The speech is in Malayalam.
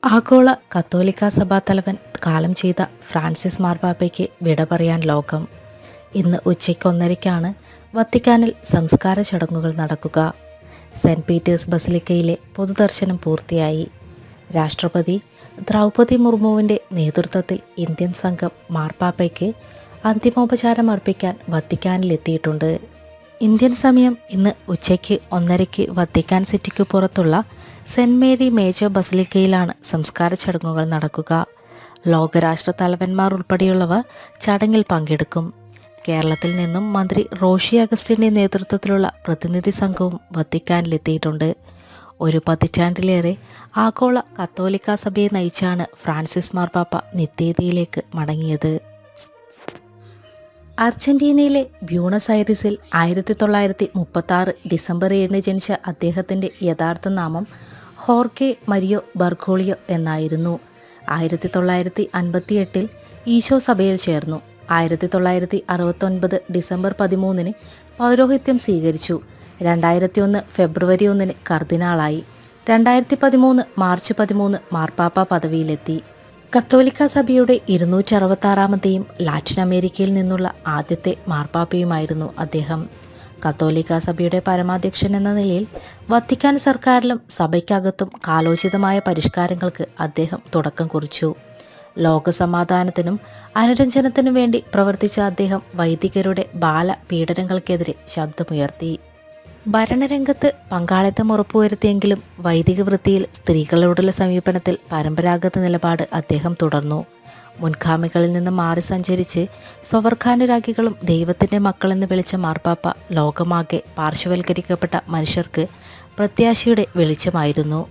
ആഗോള കത്തോലിക്കാ സഭാ തലവൻ കാലം ചെയ്ത ഫ്രാൻസിസ് മാർപ്പാപ്പയ്ക്ക് വിട പറയാൻ ലോകം. ഇന്ന് ഉച്ചയ്ക്ക് 1:30-ക്കാണ് വത്തിക്കാനിൽ സംസ്കാര ചടങ്ങുകൾ നടക്കുക. സെൻറ്റ് പീറ്റേഴ്സ് ബസിലിക്കയിലെ പൊതുദർശനം പൂർത്തിയായി. രാഷ്ട്രപതി ദ്രൗപദി മുർമുവിൻ്റെ നേതൃത്വത്തിൽ ഇന്ത്യൻ സംഘം മാർപ്പാപ്പയ്ക്ക് അന്തിമോപചാരം അർപ്പിക്കാൻ വത്തിക്കാനിലെത്തിയിട്ടുണ്ട്. ഇന്ത്യൻ സമയം ഇന്ന് ഉച്ചയ്ക്ക് 1:30-ക്ക് വത്തിക്കാൻ സിറ്റിക്ക് പുറത്തുള്ള സെൻറ്റ് മേരി മേജർ ബസിലിക്കയിലാണ് സംസ്കാര ചടങ്ങുകൾ നടക്കുക. ലോകരാഷ്ട്ര തലവന്മാർ ഉൾപ്പെടെയുള്ളവർ ചടങ്ങിൽ പങ്കെടുക്കും. കേരളത്തിൽ നിന്നും മന്ത്രി റോഷി അഗസ്റ്റിൻ്റെ നേതൃത്വത്തിലുള്ള പ്രതിനിധി സംഘവും വത്തിക്കാനിലെത്തിയിട്ടുണ്ട്. ഒരു പതിറ്റാണ്ടിലേറെ ആഗോള കത്തോലിക്കാ സഭയെ നയിച്ചാണ് ഫ്രാൻസിസ് മാർപ്പാപ്പ നിത്യതയിലേക്ക് മടങ്ങിയത്. അർജന്റീനയിലെ ബ്യൂണസ് ഐറിസിൽ 1936 ഡിസംബർ 7 ജനിച്ച അദ്ദേഹത്തിൻ്റെ യഥാർത്ഥ നാമം ഹോർഗെ മരിയോ ബർഗോളിയോ എന്നായിരുന്നു. 1958 ഈശോ സഭയിൽ ചേർന്നു. 1969 ഡിസംബർ 13 പൗരോഹിത്യം സ്വീകരിച്ചു. 2001 ഫെബ്രുവരി 1 കർദിനാളായി. 2013 മാർച്ച് 13 മാർപ്പാപ്പ പദവിയിലെത്തി. കത്തോലിക്കാ സഭയുടെ 266-ാമത്തെയും ലാറ്റിൻ അമേരിക്കയിൽ നിന്നുള്ള ആദ്യത്തെ മാർപ്പാപ്പയുമായിരുന്നു അദ്ദേഹം. കത്തോലിക്കാ സഭയുടെ പരമാധ്യക്ഷൻ എന്ന നിലയിൽ വത്തിക്കാൻ സർക്കാരിലും സഭയ്ക്കകത്തും കാലോചിതമായ പരിഷ്കാരങ്ങൾക്ക് അദ്ദേഹം തുടക്കം കുറിച്ചു. ലോകസമാധാനത്തിനും അനുരഞ്ജനത്തിനും വേണ്ടി പ്രവർത്തിച്ച അദ്ദേഹം വൈദികരുടെ ബാലപീഡനങ്ങൾക്കെതിരെ ശബ്ദമുയർത്തി. ഭരണരംഗത്ത് പങ്കാളിത്തം ഉറപ്പുവരുത്തിയെങ്കിലും വൈദിക വൃത്തിയിൽ സ്ത്രീകളോടുള്ള സമീപനത്തിൽ പരമ്പരാഗത നിലപാട് അദ്ദേഹം തുടർന്നു. മുൻഗാമികളിൽ നിന്ന് മാറി സഞ്ചരിച്ച് സ്വവർഗാനുരാഗികളും ദൈവത്തിൻ്റെ മക്കളെന്ന് വിളിച്ച മാർപ്പാപ്പ ലോകമാകെ പാർശ്വവൽക്കരിക്കപ്പെട്ട മനുഷ്യർക്ക് പ്രത്യാശയുടെ വെളിച്ചമായിരുന്നു.